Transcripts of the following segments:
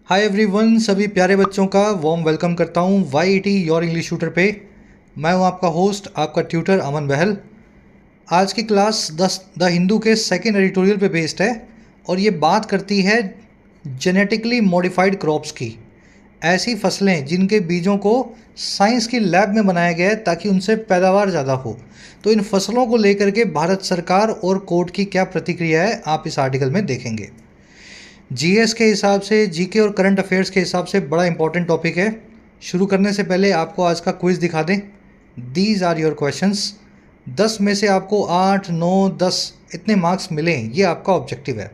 Hi everyone, सभी प्यारे बच्चों का वार्म वेलकम करता हूँ YET योर इंग्लिश ट्यूटर पे। मैं हूँ आपका होस्ट, आपका ट्यूटर अमन बहल। आज की क्लास द हिंदू के सेकेंड एडिटोरियल पे बेस्ड है और ये बात करती है जेनेटिकली मॉडिफाइड क्रॉप्स की। ऐसी फसलें जिनके बीजों को साइंस की लैब में बनाया गया है ताकि उनसे पैदावार ज़्यादा हो। तो इन फसलों को लेकर के भारत सरकार और कोर्ट की क्या प्रतिक्रिया है, आप इस आर्टिकल में देखेंगे। जीएस के हिसाब से, जीके और करंट अफेयर्स के हिसाब से बड़ा इंपॉर्टेंट टॉपिक है। शुरू करने से पहले आपको आज का क्विज़ दिखा दें। These are your questions. 10 में से आपको 8, 9, 10 इतने मार्क्स मिलें, ये आपका ऑब्जेक्टिव है।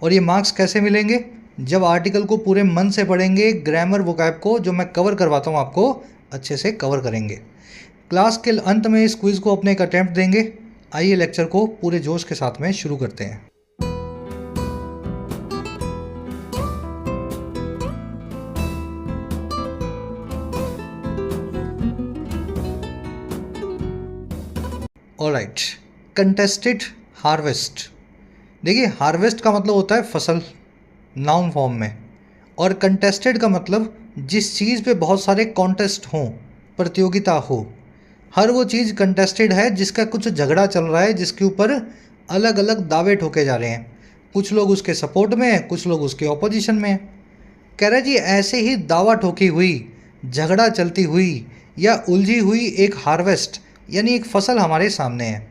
और ये मार्क्स कैसे मिलेंगे? जब आर्टिकल को पूरे मन से पढ़ेंगे, ग्रामर वोकैब को जो मैं कवर करवाता हूँ आपको अच्छे से कवर करेंगे। क्लास के अंत में इस क्विज़ को अपने एक अटैम्प्ट देंगे। आइए लेक्चर को पूरे जोश के साथ में शुरू करते हैं। Alright, contested harvest. देखिए, हार्वेस्ट का मतलब होता है फसल, नाउन फॉर्म में, और कंटेस्टेड का मतलब जिस चीज़ पे बहुत सारे कॉन्टेस्ट हों, प्रतियोगिता हो। हर वो चीज़ कंटेस्टेड है जिसका कुछ झगड़ा चल रहा है, जिसके ऊपर अलग अलग दावे ठोके जा रहे हैं। कुछ लोग उसके सपोर्ट में हैं, कुछ लोग उसके ऑपोजिशन में हैं। कह रहे जी, ऐसे ही दावा ठोकी हुई, झगड़ा चलती हुई या उलझी हुई एक हार्वेस्ट यानी एक फसल हमारे सामने है।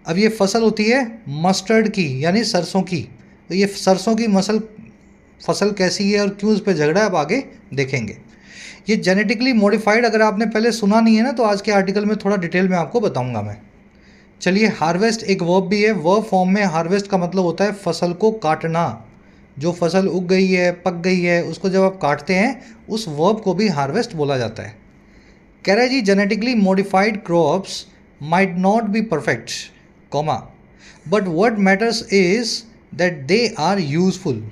अब ये फसल होती है मस्टर्ड की यानी सरसों की। तो ये सरसों की फसल कैसी है और क्यों उस पर झगड़ा है, अब आगे देखेंगे। ये जेनेटिकली मॉडिफाइड अगर आपने पहले सुना नहीं है ना, तो आज के आर्टिकल में थोड़ा डिटेल में आपको बताऊंगा मैं। चलिए, हार्वेस्ट एक वर्ब भी है। वर्ब फॉर्म में हार्वेस्ट का मतलब होता है फसल को काटना। जो फसल उग गई है, पक गई है, उसको जब आप काटते हैं, उस वर्ब को भी हार्वेस्ट बोला जाता है। कह रहा है जी, genetically modified crops might not be perfect, comma, but what matters is that they are useful.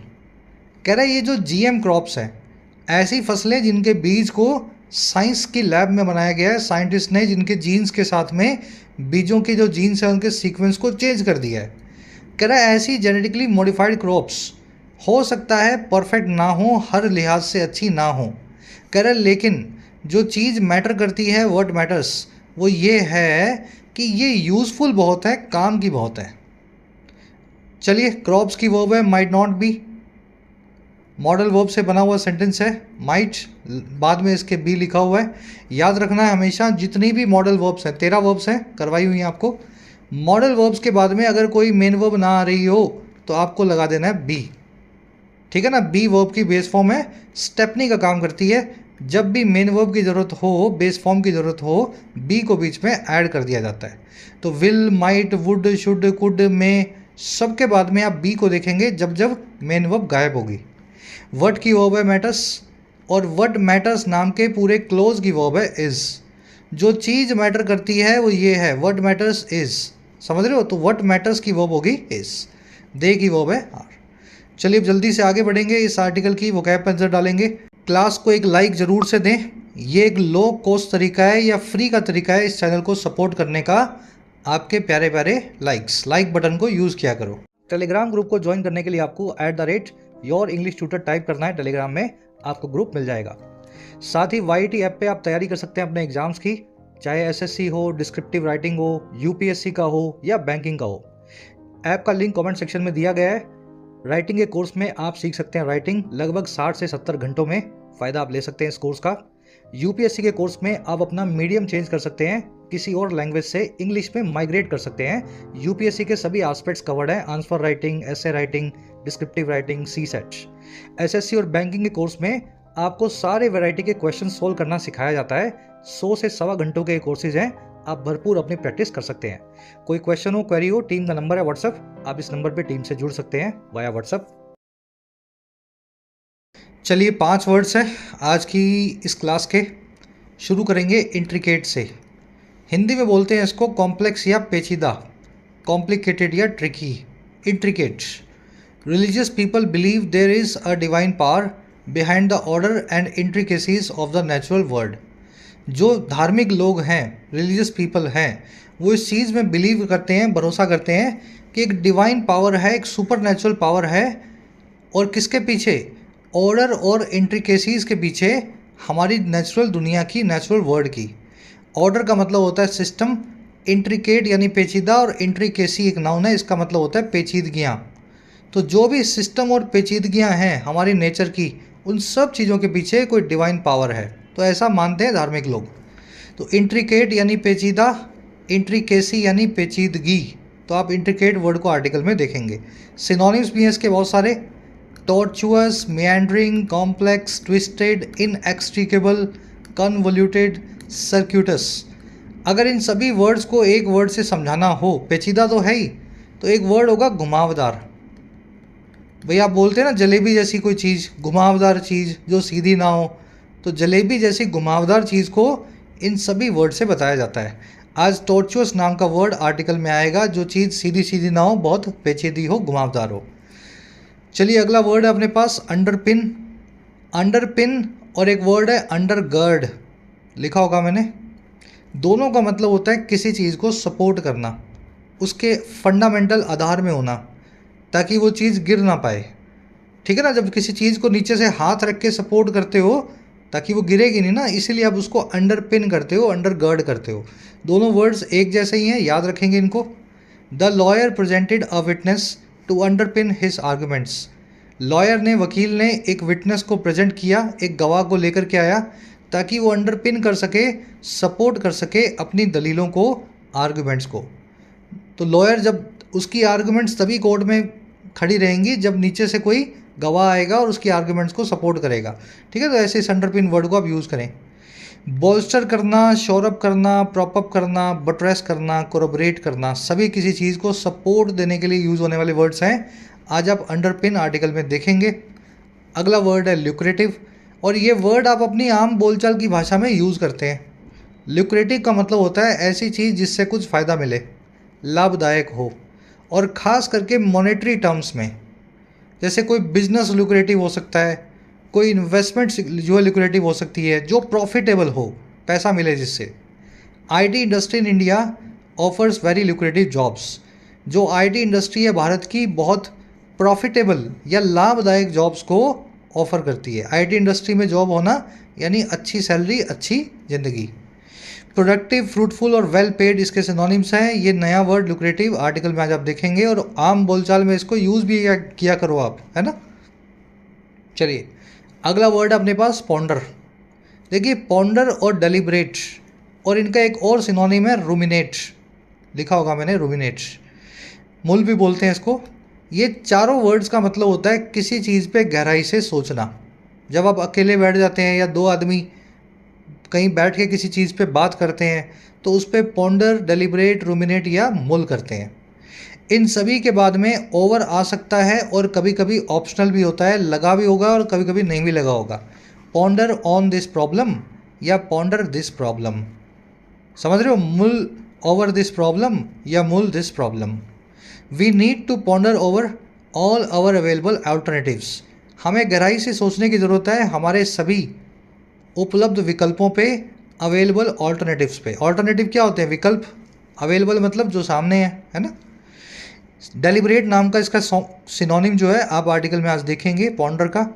कह रहा है ये जो जीएम क्रॉप्स हैं, ऐसी फसलें जिनके बीज को साइंस की लैब में बनाया गया है, साइंटिस्ट ने जिनके जीन्स के साथ में बीजों के जो जीन्स हैं उनके सीक्वेंस को चेंज कर दिया है। कह रहा है ऐसी जेनेटिकली मॉडिफाइड क्रॉप्स हो सकता है परफेक्ट ना हो, हर लिहाज से अच्छी ना हो। कह रहा है लेकिन जो चीज़ मैटर करती है, व्हाट मैटर्स, वो ये है कि ये यूज़फुल बहुत है, काम की बहुत है। चलिए, क्रॉप्स की वर्ब है might not B, modal verb से बना हुआ सेंटेंस है। माइट बाद में इसके बी लिखा हुआ है। याद रखना है हमेशा, जितनी भी मॉडल वर्ब्स हैं, 13 वर्ब्स हैं करवाई हुई हैं आपको। मॉडल वर्ब्स के बाद में अगर कोई मेन वर्ब ना आ रही हो तो आपको लगा देना है बी। ठीक है ना? बी वर्ब की बेस फॉर्म है, स्टेपनी का काम करती है। जब भी मेन वर्ब की ज़रूरत हो, बेस फॉर्म की ज़रूरत हो, बी को बीच में ऐड कर दिया जाता है। तो will, might, would, should, could, में, सबके बाद में आप बी को देखेंगे जब जब मेन वर्ब गायब होगी। वर्ड की वर्ब है मैटर्स, और वर्ड मैटर्स नाम के पूरे क्लोज की वर्ब है इज। जो चीज़ मैटर करती है वो ये है, वर्ड मैटर्स इज। समझ रहे हो? तो वर्ड मैटर्स की वर्ब होगी इज, दे की वर्ब है आर। चलिए, अब जल्दी से आगे बढ़ेंगे, इस आर्टिकल की वोकैब पर नजर डालेंगे। क्लास को एक लाइक ज़रूर से दें। ये एक लो कॉस्ट तरीका है या फ्री का तरीका है इस चैनल को सपोर्ट करने का। आपके प्यारे प्यारे लाइक बटन को यूज़ किया करो। टेलीग्राम ग्रुप को ज्वाइन करने के लिए आपको @योर इंग्लिश ट्यूटर टाइप करना है। टेलीग्राम में आपको ग्रुप मिल जाएगा। साथ ही YET ऐप पे आप तैयारी कर सकते हैं अपने एग्जाम्स की, चाहे SSC हो, डिस्क्रिप्टिव राइटिंग हो, UPSC का हो या बैंकिंग का हो। ऐप का लिंक कमेंट सेक्शन में दिया गया है। राइटिंग के कोर्स में आप सीख सकते हैं राइटिंग लगभग 60 से 70 घंटों में। फ़ायदा आप ले सकते हैं इस कोर्स का। UPSC के कोर्स में आप अपना मीडियम चेंज कर सकते हैं, किसी और लैंग्वेज से इंग्लिश में माइग्रेट कर सकते हैं। UPSC के सभी एस्पेक्ट्स कवर्ड हैं, answer writing, essay writing, descriptive writing, CSET। SSC और बैंकिंग के कोर्स में आपको सारे वैरायटी के क्वेश्चन सोल्व करना सिखाया जाता है। 100 से 1.25 घंटों के कोर्सेज हैं, आप भरपूर अपनी प्रैक्टिस कर सकते हैं। कोई क्वेश्चन हो, क्वेरी हो, टीम का नंबर है व्हाट्सएप, आप इस नंबर पे टीम से जुड़ सकते हैं वाया व्हाट्सएप। चलिए, 5 वर्ड्स हैं आज की इस क्लास के। शुरू करेंगे इंट्रिकेट से। हिंदी में बोलते हैं इसको कॉम्प्लेक्स या पेचीदा, कॉम्प्लिकेटेड या tricky. Intricate. Religious people believe there is a divine power behind the order and intricacies of the natural world. जो धार्मिक लोग हैं, रिलीजियस पीपल हैं, वो इस चीज़ में बिलीव करते हैं, भरोसा करते हैं कि एक डिवाइन पावर है, एक सुपर नेचुरल पावर है। और किसके पीछे? ऑर्डर और इंट्रिकेसीज के पीछे हमारी नेचुरल दुनिया की, नेचुरल वर्ल्ड की। ऑर्डर का मतलब होता है सिस्टम, इंट्रिकेट यानी पेचीदा, और इंट्रिकेसी एक नाउन है, इसका मतलब होता है पेचीदगियाँ। तो जो भी सिस्टम और पेचीदगियाँ हैं हमारी नेचर की, उन सब चीज़ों के पीछे कोई डिवाइन पावर है, तो ऐसा मानते हैं धार्मिक लोग। तो इंट्रिकेट यानी पेचीदा, इंट्रिकेसी यानी पेचीदगी। तो आप इंट्रिकेट वर्ड को आर्टिकल में देखेंगे। सिनोनिम्स भी हैं इसके बहुत सारे: टॉर्चुअस, मेएंडरिंग, कॉम्प्लेक्स, ट्विस्टेड, इनएक्सट्रिकेबल, कन्वोल्यूटेड, सर्क्यूटस। अगर इन सभी वर्ड्स को एक वर्ड से समझाना हो, पेचीदा तो है ही, तो एक वर्ड होगा घुमावदार। भैया आप बोलते हैं ना जलेबी जैसी कोई चीज़, घुमावदार चीज़ जो सीधी ना हो, तो जलेबी जैसी घुमावदार चीज़ को इन सभी वर्ड से बताया जाता है। आज टॉर्चुअस नाम का वर्ड आर्टिकल में आएगा, जो चीज़ सीधी सीधी ना हो, बहुत पेचीदी हो, घुमावदार हो। चलिए अगला वर्ड है अपने पास अंडरपिन। अंडरपिन और एक वर्ड है अंडरगर्ड, लिखा होगा मैंने। दोनों का मतलब होता है किसी चीज़ को सपोर्ट करना, उसके फंडामेंटल आधार में होना, ताकि वो चीज़ गिर ना पाए। ठीक है ना, जब किसी चीज़ को नीचे से हाथ रख के सपोर्ट करते हो ताकि वो गिरेगी नहीं ना, इसीलिए आप उसको अंडरपिन करते हो, अंडरगर्ड करते हो। दोनों वर्ड्स एक जैसे ही हैं, याद रखेंगे इनको। The lawyer presented a witness to underpin his arguments. Lawyer ने, वकील ने एक विटनेस को प्रेजेंट किया, एक गवाह को लेकर के आया, ताकि वो अंडरपिन कर सके, सपोर्ट कर सके अपनी दलीलों को, आर्गूमेंट्स को। तो लॉयर, जब उसकी आर्गूमेंट्स तभी कोर्ट में खड़ी रहेंगी जब नीचे से कोई गवाह आएगा और उसकी आर्गूमेंट्स को सपोर्ट करेगा। ठीक है, तो ऐसे इस अंडरपिन वर्ड को आप यूज़ करें। बोल्स्टर करना, शोरअप करना, प्रॉपअप करना, बट्रेस करना, कोरोबरेट करना, सभी किसी चीज़ को सपोर्ट देने के लिए यूज़ होने वाले वर्ड्स हैं। आज आप अंडरपिन आर्टिकल में देखेंगे। अगला वर्ड है ल्यूक्रेटिव, और ये वर्ड आप अपनी आम बोलचाल की भाषा में यूज़ करते हैं। ल्यूक्रेटिव का मतलब होता है ऐसी चीज़ जिससे कुछ फ़ायदा मिले, लाभदायक हो, और ख़ास करके मॉनेटरी टर्म्स में। जैसे कोई बिजनेस ल्यूक्रेटिव हो सकता है, कोई इन्वेस्टमेंट जो है ल्यूक्रेटिव हो सकती है, जो प्रॉफिटेबल हो, पैसा मिले जिससे। IT industry in India offers very lucrative jobs. जो आईटी इंडस्ट्री है भारत की, बहुत प्रॉफिटेबल या लाभदायक जॉब्स को ऑफ़र करती है। आईटी इंडस्ट्री में जॉब होना यानी अच्छी सैलरी, अच्छी ज़िंदगी। प्रोडक्टिव, फ्रूटफुल और वेल पेड इसके सिनोनिम्स हैं। ये नया वर्ड ल्यूक्रेटिव आर्टिकल में आज आप देखेंगे, और आम बोलचाल में इसको यूज़ भी किया करो आप, है ना। चलिए अगला वर्ड अपने पास पॉन्डर। देखिए पॉन्डर और डेलिब्रेट, और इनका एक और सिनोनिम है रूमिनेट, लिखा होगा मैंने, रूमिनेट, मूल भी बोलते हैं इसको। ये चारों वर्ड्स का मतलब होता है किसी चीज़ पे गहराई से सोचना। जब आप अकेले बैठ जाते हैं या दो आदमी कहीं बैठ के किसी चीज़ पे बात करते हैं, तो उस पर पॉन्डर, डेलिब्रेट, रूमिनेट या मुल करते हैं। इन सभी के बाद में ओवर आ सकता है, और कभी कभी ऑप्शनल भी होता है, लगा भी होगा और कभी कभी नहीं भी लगा होगा। पॉन्डर ऑन दिस प्रॉब्लम या पॉन्डर दिस प्रॉब्लम, समझ रहे हो, मुल ओवर दिस प्रॉब्लम या mull this problem. We need to ponder over all our available alternatives. हमें गहराई से सोचने की ज़रूरत है हमारे सभी उपलब्ध विकल्पों पे, अवेलेबल ऑल्टरनेटिव्स पे। ऑल्टरनेटिव क्या होते हैं? विकल्प। अवेलेबल मतलब जो सामने है ना। डेलिब्रेट नाम का इसका सिनोनिम जो है आप आर्टिकल में आज देखेंगे पॉन्डर का।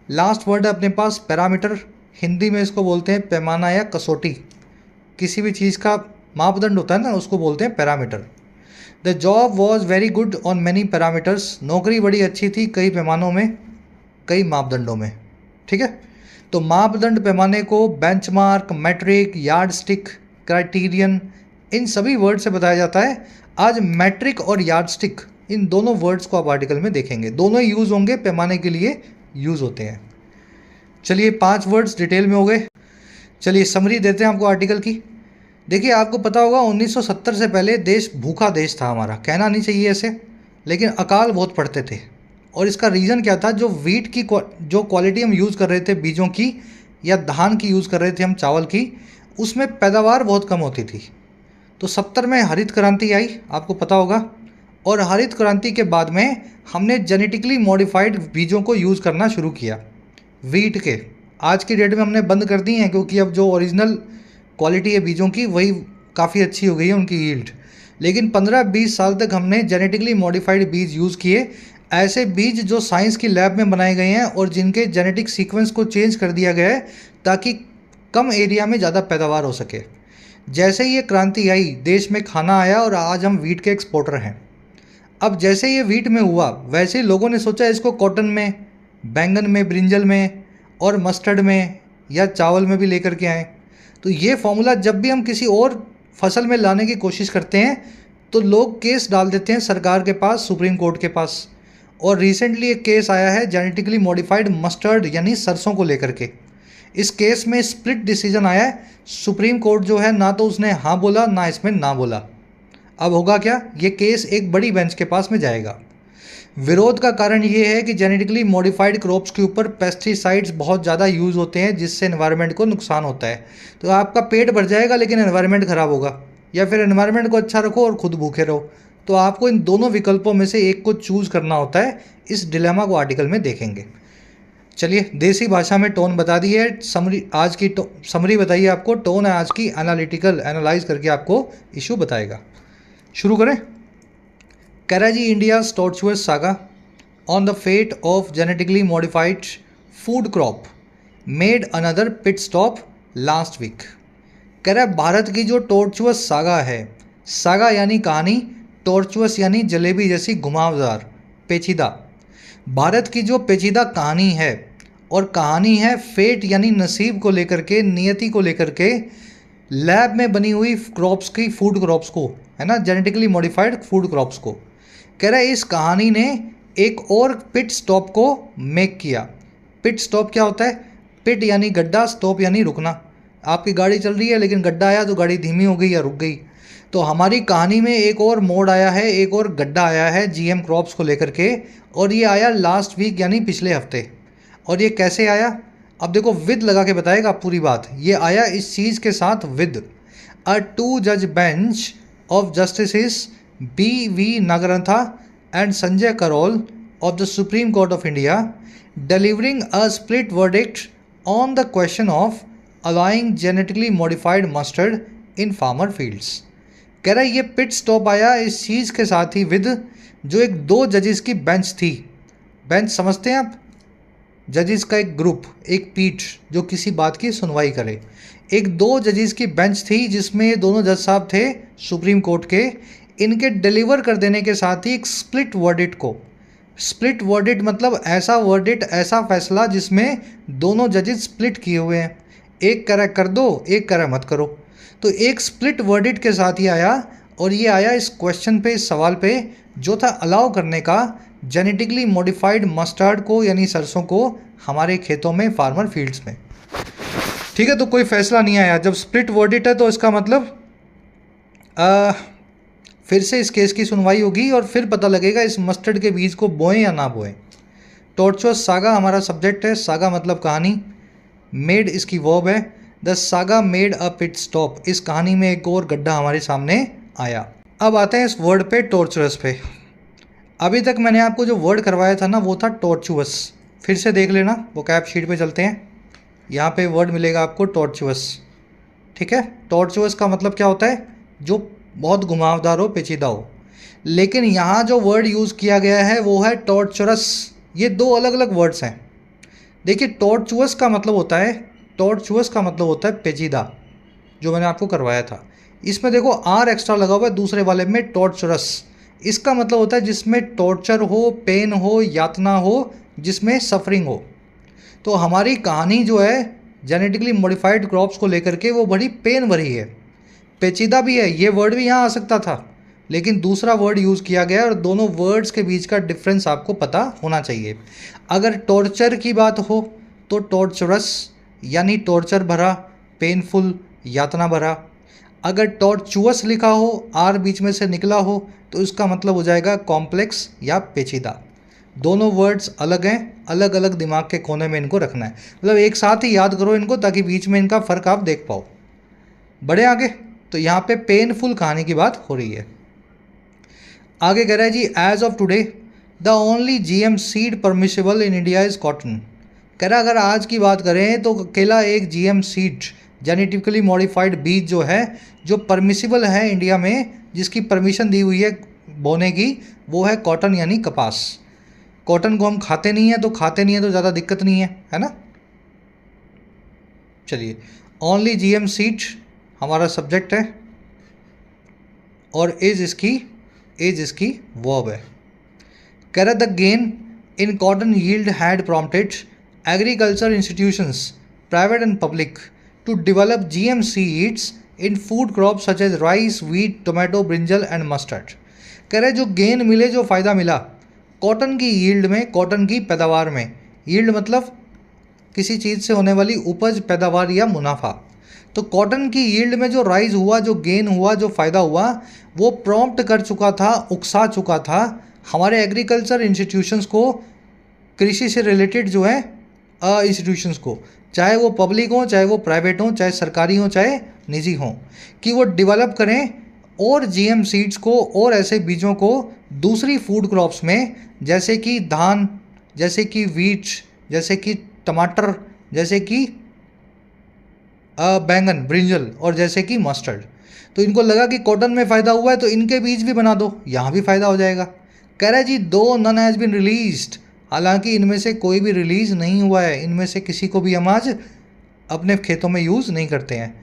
लास्ट वर्ड है अपने पास पैरामीटर। हिंदी में इसको बोलते हैं पैमाना या कसौटी। किसी भी चीज़ का मापदंड होता है ना, उसको बोलते हैं parameter. The job was very good on many parameters. नौकरी बड़ी अच्छी थी कई पैमानों में, कई मापदंडों में। ठीक है, तो मापदंड, पैमाने को बेंचमार्क, मैट्रिक, यार्डस्टिक, क्राइटेरियन, इन सभी वर्ड से बताया जाता है। आज मैट्रिक और यार्डस्टिक, इन दोनों वर्ड्स को आप आर्टिकल में देखेंगे। दोनों ही यूज़ होंगे, पैमाने के लिए यूज़ होते हैं। चलिए 5 वर्ड्स डिटेल में हो गए। चलिए समरी देते हैं आपको आर्टिकल की। देखिए आपको पता होगा 1970 से पहले देश भूखा देश था हमारा। कहना नहीं चाहिए ऐसे, लेकिन अकाल बहुत पड़ते थे। और इसका रीज़न क्या था? जो वीट की जो क्वालिटी हम यूज़ कर रहे थे बीजों की, या धान की यूज़ कर रहे थे हम चावल की, उसमें पैदावार बहुत कम होती थी। तो 70 में हरित क्रांति आई, आपको पता होगा। और हरित क्रांति के बाद में हमने जेनेटिकली मॉडिफाइड बीजों को यूज़ करना शुरू किया वीट के। आज की डेट में हमने बंद कर दी हैं, क्योंकि अब जो ओरिजिनल क्वालिटी है बीजों की वही काफ़ी अच्छी हो गई है उनकी यील्ड। लेकिन 15-20 साल तक हमने जेनेटिकली मॉडिफाइड बीज यूज़ किए। ऐसे बीज जो साइंस की लैब में बनाए गए हैं और जिनके जेनेटिक सीक्वेंस को चेंज कर दिया गया है ताकि कम एरिया में ज़्यादा पैदावार हो सके। जैसे ही ये क्रांति आई, देश में खाना आया और आज हम वीट के एक्सपोर्टर हैं। अब जैसे ये वीट में हुआ, वैसे ही लोगों ने सोचा इसको कॉटन में, बैंगन में, ब्रिंजल में और मस्टर्ड में या चावल में भी लेकर के आए। तो ये फॉर्मूला जब भी हम किसी और फसल में लाने की कोशिश करते हैं तो लोग केस डाल देते हैं सरकार के पास, सुप्रीम कोर्ट के पास। और रिसेंटली एक केस आया है जेनेटिकली मॉडिफाइड मस्टर्ड यानी सरसों को लेकर के। इस केस में स्प्लिट डिसीजन आया है। सुप्रीम कोर्ट जो है ना तो उसने हाँ बोला ना इसमें ना बोला। अब होगा क्या, ये केस एक बड़ी बेंच के पास में जाएगा। विरोध का कारण ये है कि जेनेटिकली मॉडिफाइड क्रॉप्स के ऊपर पेस्टिसाइड्स बहुत ज़्यादा यूज़ होते हैं जिससे एनवायरनमेंट को नुकसान होता है। तो आपका पेट भर जाएगा लेकिन एनवायरनमेंट ख़राब होगा, या फिर एनवायरनमेंट को अच्छा रखो और खुद भूखे रहो। तो आपको इन दोनों विकल्पों में से एक को चूज़ करना होता है। इस डिलेमा को आर्टिकल में देखेंगे। चलिए, देसी भाषा में टोन बता दी है, समरी आज की समरी बताइए आपको। टोन है आज की एनालिटिकल, एनालाइज करके आपको इशू बताएगा। शुरू करें। कह रहा है जी, India's tortuous saga on the fate of genetically modified food crop made another pit stop last week. कह रहा है भारत की जो टॉर्चुअस सागा है, सागा यानी कहानी, टॉर्चुअस यानी जलेबी जैसी घुमावदार, पेचीदा। भारत की जो पेचीदा कहानी है, और कहानी है फेट यानी नसीब को लेकर के, नियति को लेकर के, लैब में बनी हुई क्रॉप्स की, फूड क्रॉप्स को, है ना, जेनेटिकली मॉडिफाइड फूड क्रॉप्स को। कह रहा है इस कहानी ने एक और पिट स्टॉप को मेक किया। पिट स्टॉप क्या होता है? पिट यानी गड्ढा, स्टॉप यानी रुकना। आपकी गाड़ी चल रही है लेकिन गड्ढा आया तो गाड़ी धीमी हो गई या रुक गई। तो हमारी कहानी में एक और मोड़ आया है, एक और गड्ढा आया है जीएम क्रॉप्स को लेकर के, और ये आया लास्ट वीक यानी पिछले हफ्ते। और ये कैसे आया? अब देखो, विद लगा के बताएगा पूरी बात। ये आया इस चीज़ के साथ, विद अ 2 जज bench of justice B.V. Nagarantha and Sanjay Karol of the Supreme Court of India delivering a split verdict on the question of allowing genetically modified mustard in farmer fields। कह रहा है ये pit stop आया इस चीज़ के साथ ही, with जो एक 2 जजेस की बेंच थी। बेंच समझते हैं आप? जजेस का एक ग्रुप, एक पीठ जो किसी बात की सुनवाई करे। एक 2 जजेस की बेंच थी जिसमें ये दोनों जज साहब थे सुप्रीम कोर्ट के। इनके डिलीवर कर देने के साथ ही एक स्प्लिट वर्डिक्ट को, स्प्लिट वर्डिक्ट मतलब ऐसा वर्डिक्ट, ऐसा फैसला जिसमें दोनों जजेस स्प्लिट किए हुए हैं। एक कह रहा कर दो, एक कह रहा मत करो। तो एक स्प्लिट वर्डिक्ट के साथ ही आया, और ये आया इस क्वेश्चन पे, इस सवाल पे जो था अलाउ करने का जेनेटिकली मॉडिफाइड मस्टर्ड को यानी सरसों को हमारे खेतों में, फार्मर फील्ड्स में। ठीक है, तो कोई फैसला नहीं आया। जब स्प्लिट वर्डिक्ट है तो इसका मतलब फिर से इस केस की सुनवाई होगी और फिर पता लगेगा इस मस्टर्ड के बीज को बोएं या ना बोएं। टॉर्चुअस सागा हमारा सब्जेक्ट है। सागा मतलब कहानी, मेड इसकी वर्ब है। The saga made a pit stop, इस कहानी में एक और गड्ढा हमारे सामने आया। अब आते हैं इस वर्ड पे, टॉर्चुअस पे। अभी तक मैंने आपको जो वर्ड करवाया था ना, वो था टॉर्चुअस। फिर से देख लेना, वो कैप शीट पे चलते हैं। यहाँ पे वर्ड मिलेगा आपको टॉर्चुअस। ठीक है, टॉर्चुअस का मतलब क्या होता है? जो बहुत घुमावदार हो, पेचीदा हो। लेकिन यहाँ जो वर्ड यूज़ किया गया है वो है टॉर्चरस। ये 2 अलग अलग वर्ड्स हैं। देखिए, टॉर्चुअस का मतलब होता है, टॉर्चुअस का मतलब होता है पेचीदा, जो मैंने आपको करवाया था। इसमें देखो आर एक्स्ट्रा लगा हुआ है दूसरे वाले में, टॉर्चरस। इसका मतलब होता है जिसमें टॉर्चर हो, पेन हो, यातना हो, जिसमें सफरिंग हो। तो हमारी कहानी जो है जेनेटिकली मॉडिफाइड क्रॉप्स को लेकर के, वो बड़ी पेन भरी है, पेचीदा भी है। ये वर्ड भी यहाँ आ सकता था लेकिन दूसरा वर्ड यूज़ किया गया, और दोनों वर्ड्स के बीच का डिफरेंस आपको पता होना चाहिए। अगर टॉर्चर की बात हो तो टॉर्चरस यानी टॉर्चर भरा, पेनफुल, यातना भरा। अगर टॉर्चुअस लिखा हो, आर बीच में से निकला हो, तो इसका मतलब हो जाएगा कॉम्प्लेक्स या पेचीदा। दोनों वर्ड्स अलग हैं, अलग अलग दिमाग के कोने में इनको रखना है। मतलब एक साथ ही याद करो इनको ताकि बीच में इनका फ़र्क आप देख पाओ। बड़े आगे, तो यहाँ पे पेनफुल कहानी की बात हो रही है। आगे कह रहा है जी, as of today the only GM seed permissible in India is cotton. कह रहा अगर आज की बात करें तो अकेला एक जीएम सीड, जेनेटिकली मॉडिफाइड बीज जो है, जो परमिसिबल है इंडिया में, जिसकी परमिशन दी हुई है बोने की, वो है कॉटन यानी कपास। कॉटन को हम खाते नहीं हैं, तो खाते नहीं हैं तो ज़्यादा दिक्कत नहीं है ना। चलिए, ओनली जीएम सीड हमारा सब्जेक्ट है और एज इसकी वर्ब है। कह रहा the gain in cotton yield had prompted agriculture institutions private and public to develop GM seeds in food crop such as rice, wheat, tomato, brinjal and mustard. कह रहे जो गेन मिले, जो फ़ायदा मिला कॉटन की यील्ड में, कॉटन की पैदावार में। यील्ड मतलब किसी चीज़ से होने वाली उपज, पैदावार या मुनाफा। तो कॉटन की यील्ड में जो राइज हुआ, जो गेन हुआ, जो फ़ायदा हुआ, वो प्रॉम्प्ट कर चुका था, उकसा चुका था हमारे एग्रीकल्चर इंस्टीट्यूशंस को, कृषि से रिलेटेड जो है इंस्टीट्यूशंस को, चाहे वो पब्लिक हो, चाहे वो प्राइवेट हो, चाहे सरकारी हो, चाहे निजी हो, कि वो डेवलप करें और जीएम सीड्स को और ऐसे बीजों को दूसरी फूड क्रॉप्स में, जैसे कि धान, जैसे कि वीट, जैसे कि टमाटर, जैसे कि बैंगन, ब्रिंजल और जैसे कि मस्टर्ड। तो इनको लगा कि कॉटन में फ़ायदा हुआ है तो इनके बीज भी बना दो, यहाँ भी फ़ायदा हो जाएगा। कह रहा है जी दो नन हैज़ बीन रिलीज्ड, हालांकि इनमें से कोई भी रिलीज़ नहीं हुआ है, इनमें से किसी को भी हम आज अपने खेतों में यूज़ नहीं करते हैं।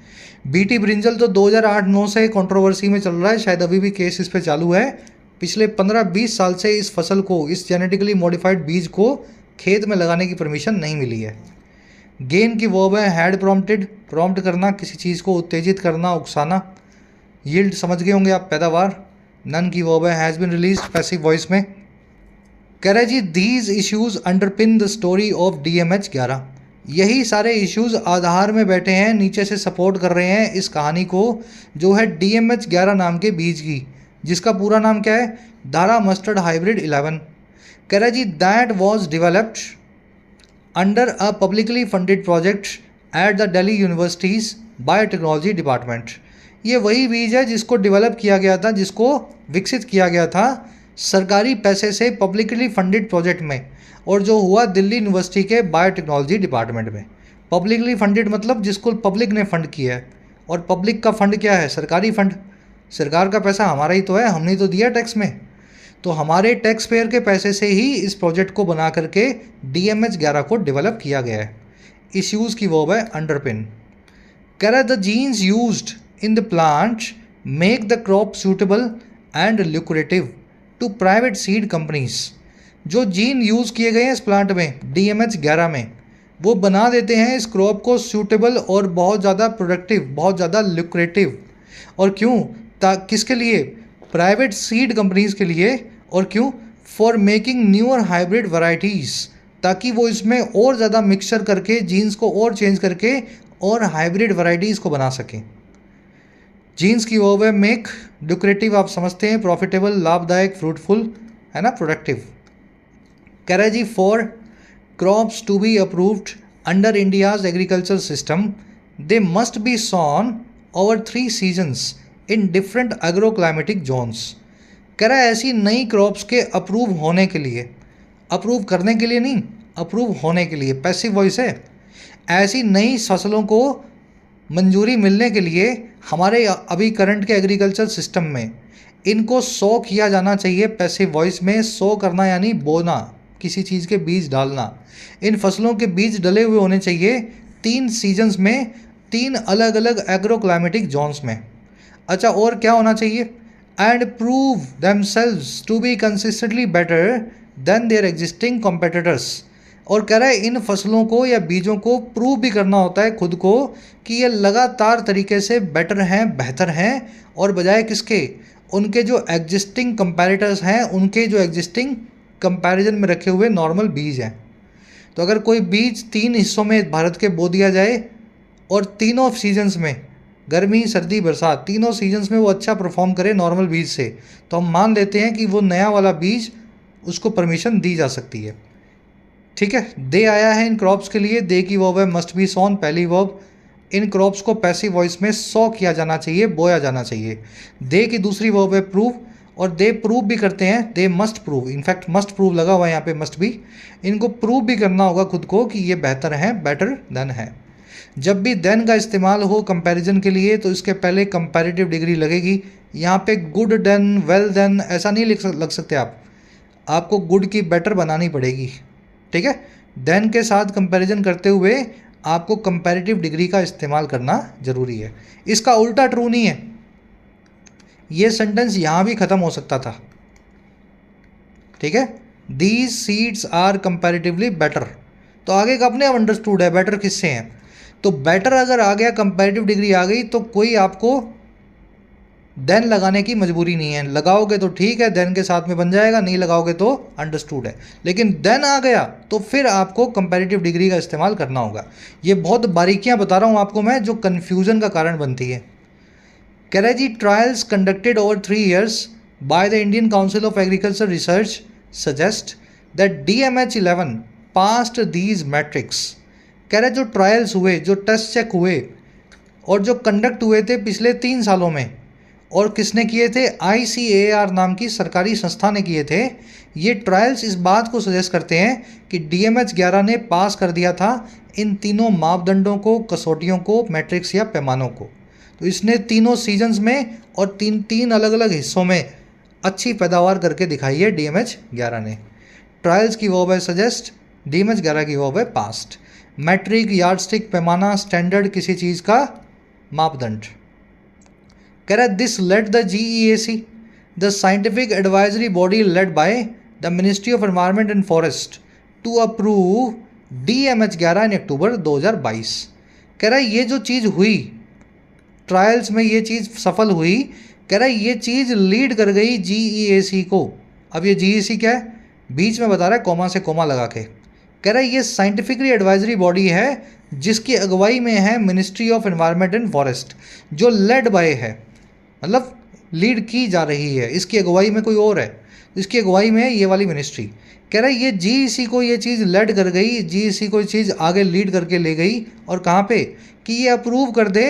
बीटी ब्रिंजल तो 2008-9 से कंट्रोवर्सी में चल रहा है, शायद अभी भी केस इस पे चालू है। पिछले 15-20 साल से इस फसल को, इस जेनेटिकली मॉडिफाइड बीज को खेत में लगाने की परमिशन नहीं मिली है। गेन की वर्ब है हैड प्रॉम्प्टेड, प्रॉम्प्ट करना, किसी चीज़ को उत्तेजित करना, उकसाना। यील्ड समझ गए होंगे आप, पैदावार। नन की वर्ब है has been released, passive voice में। कह रहा है जी these issues underpin the story of DMH-11। यही सारे इश्यूज आधार में बैठे हैं, नीचे से सपोर्ट कर रहे हैं इस कहानी को, जो है DMH-11 नाम के बीज की, जिसका पूरा नाम क्या है, दारा मस्टर्ड हाइब्रिड 11। कह रहा है जी that was developed under a publicly funded project at the Delhi University's biotechnology department. ये वही बीज है जिसको डेवलप किया गया था, जिसको विकसित किया गया था सरकारी पैसे से पब्लिकली फंडेड प्रोजेक्ट में, और जो हुआ दिल्ली यूनिवर्सिटी के बायोटेक्नोलॉजी डिपार्टमेंट में। पब्लिकली फंडेड मतलब जिसको पब्लिक ने फंड किया है, और पब्लिक का फंड क्या है, सरकारी फंड। सरकार का पैसा हमारा ही तो है, हमने तो दिया टैक्स में, तो हमारे टैक्स पेयर के पैसे से ही इस प्रोजेक्ट को बना करके DMH-11 को डेवलप किया गया है। इश्यूज़ की वर्ब है अंडरपिन। कह रहा है the genes used in the plant make the crop suitable and lucrative to private seed companies. जो जीन यूज़ किए गए हैं इस प्लांट में, DMH-11 में, वो बना देते हैं इस क्रॉप को सूटेबल और बहुत ज़्यादा प्रोडक्टिव, बहुत ज़्यादा ल्यूक्रेटिव। और क्यों, किसके लिए, प्राइवेट सीड कंपनीज के लिए। और क्यों, for making newer hybrid varieties, ताकि वो इसमें और ज़्यादा मिक्सचर करके, जीन्स को और चेंज करके और हाइब्रिड वैरायटीज़ को बना सकें। जीन्स की वर्ब है मेक, ल्यूक्रेटिव आप समझते हैं, प्रॉफिटेबल, लाभदायक, फ्रूटफुल, है ना, प्रोडक्टिव। कह रहा है जी for crops to be approved under India's agriculture system they must be sown over 3 seasons in different agro climatic zones. कह रहा है ऐसी नई क्रॉप्स के अप्रूव होने के लिए, अप्रूव करने के लिए नहीं, अप्रूव होने के लिए, पैसिव वॉइस है। ऐसी नई फसलों को मंजूरी मिलने के लिए हमारे अभी करंट के एग्रीकल्चर सिस्टम में इनको सो किया जाना चाहिए, पैसिव वॉइस में। सो करना यानी बोना, किसी चीज़ के बीज डालना। इन फसलों के बीज डले हुए होने चाहिए 3 सीजन्स में, 3 अलग अलग एग्रो क्लाइमेटिक जोन्स में। अच्छा, और क्या होना चाहिए, and prove themselves to be consistently better than their existing competitors. और कह रहा है इन फसलों को या बीजों को प्रूव भी करना होता है खुद को कि ये लगातार तरीके से बेटर हैं, बेहतर हैं, और बजाय किसके, उनके जो एग्जिस्टिंग कंपैरेटर्स हैं, उनके जो एग्जिस्टिंग कंपैरिजन में रखे हुए नॉर्मल बीज हैं। तो अगर कोई बीज 3 हिस्सों में भारत के बो दिया जाए और तीनों सीजन्स में, गर्मी, सर्दी, बरसात, तीनों सीजन्स में वो अच्छा परफॉर्म करे नॉर्मल बीज से, तो हम मान लेते हैं कि वो नया वाला बीज, उसको परमिशन दी जा सकती है। ठीक है, दे आया है इन क्रॉप्स के लिए, दे की वर्ब है मस्ट बी सॉन, पहली वर्ब। इन क्रॉप्स को पैसिव वॉइस में सो किया जाना चाहिए, बोया जाना चाहिए। दे की दूसरी वर्ब है प्रूव, और दे प्रूव भी करते हैं, they must prove, in fact must prove लगा हुआ है यहाँ पे, मस्ट भी। इनको प्रूव भी करना होगा खुद को कि ये बेहतर है, बेटर देन है। जब भी देन का इस्तेमाल हो कंपैरिजन के लिए तो इसके पहले कंपैरेटिव डिग्री लगेगी। यहाँ पे गुड देन, वेल देन ऐसा नहीं लग सकते आप। आपको गुड की बेटर बनानी पड़ेगी, ठीक है। देन के साथ कंपैरिजन करते हुए आपको कंपैरेटिव डिग्री का इस्तेमाल करना ज़रूरी है। इसका उल्टा ट्रू नहीं है, ये सेंटेंस यहाँ भी ख़त्म हो सकता था, ठीक है। These seeds are comparatively better, तो आगे का अपने आप अंडरस्टूड है बेटर किससे हैं, तो बेटर अगर आ गया, कंपैरेटिव डिग्री आ गई, तो कोई आपको देन लगाने की मजबूरी नहीं है। लगाओगे तो ठीक है, देन के साथ में बन जाएगा, नहीं लगाओगे तो अंडरस्टूड है। लेकिन देन आ गया तो फिर आपको कंपैरेटिव डिग्री का इस्तेमाल करना होगा। ये बहुत बारीकियां बता रहा हूँ आपको मैं, जो कन्फ्यूज़न का कारण बनती है। Karachi trials conducted over 3 years by the Indian Council of Agriculture Research suggest that DMH11 passed these metrics। कह रहे जो ट्रायल्स हुए, जो टेस्ट चेक हुए और जो कंडक्ट हुए थे पिछले 3 सालों में, और किसने किए थे, ICAR नाम की सरकारी संस्था ने किए थे। ये ट्रायल्स इस बात को सजेस्ट करते हैं कि DMH11 ने पास कर दिया था इन तीनों मापदंडों को, कसौटियों को, मैट्रिक्स या पैमानों को। तो इसने तीनों सीजन्स में और तीन अलग अलग हिस्सों में अच्छी पैदावार करके दिखाई है DMH11 ने। ट्रायल्स की वर्ब है सजेस्ट, DMH11 की वर्ब है पास्ट। मैट्रिक, यार्डस्टिक, पैमाना, स्टैंडर्ड, किसी चीज़ का मापदंड। कह रहा है this led the GEAC, the scientific advisory body led by the ministry of environment and forest, to approve DMH11 in October 2022। कह रहा है ये जो चीज़ हुई ट्रायल्स में, ये चीज़ सफल हुई, कह रहा है ये चीज़ लीड कर गई GEAC को। अब ये GEAC क्या है, बीच में बता रहा है कॉमा से कॉमा लगा के। कह रहा है ये साइंटिफिकली एडवाइजरी बॉडी है जिसकी अगुवाई में है ministry of environment and forest, जो लेड बाय है, मतलब लीड की जा रही है, इसकी अगुवाई में कोई और है, इसकी अगुवाई में है ये वाली मिनिस्ट्री। कह रहा है ये GEC को ये चीज़ लेड कर गई, GEC को ये चीज़ आगे लीड करके ले गई, और कहाँ पे कि ये अप्रूव कर दे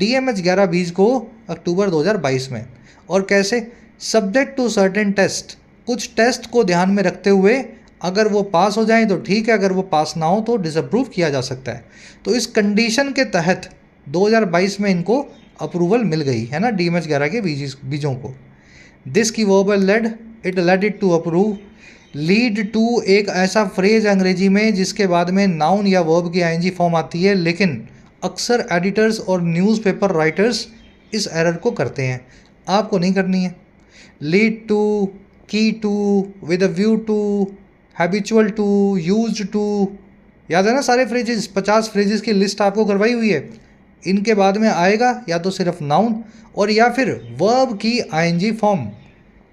DMH11 बीज को अक्टूबर 2022 में। और कैसे, सब्जेक्ट टू सर्टेन टेस्ट, कुछ टेस्ट को ध्यान में रखते हुए, अगर वो पास हो जाए तो ठीक है, अगर वो पास ना हो तो डिसअप्रूव किया जा सकता है। तो इस कंडीशन के तहत 2022 में इनको अप्रूवल मिल गई है ना DMH11 के बीजों को। दिस की वर्ब है led, it led it to approve. Lead to एक ऐसा फ्रेज अंग्रेजी में जिसके बाद में नाउन या वर्ब की ING फॉर्म आती है, लेकिन अक्सर एडिटर्स और न्यूज़पेपर राइटर्स इस एरर को करते हैं, आपको नहीं करनी है। Lead to, key to, with a view to, habitual to, used to, याद है ना सारे फ्रेजेस, 50 फ्रेजेस की लिस्ट आपको करवाई हुई है। इनके बाद में आएगा या तो सिर्फ नाउन और या फिर वर्ब की ING फॉर्म।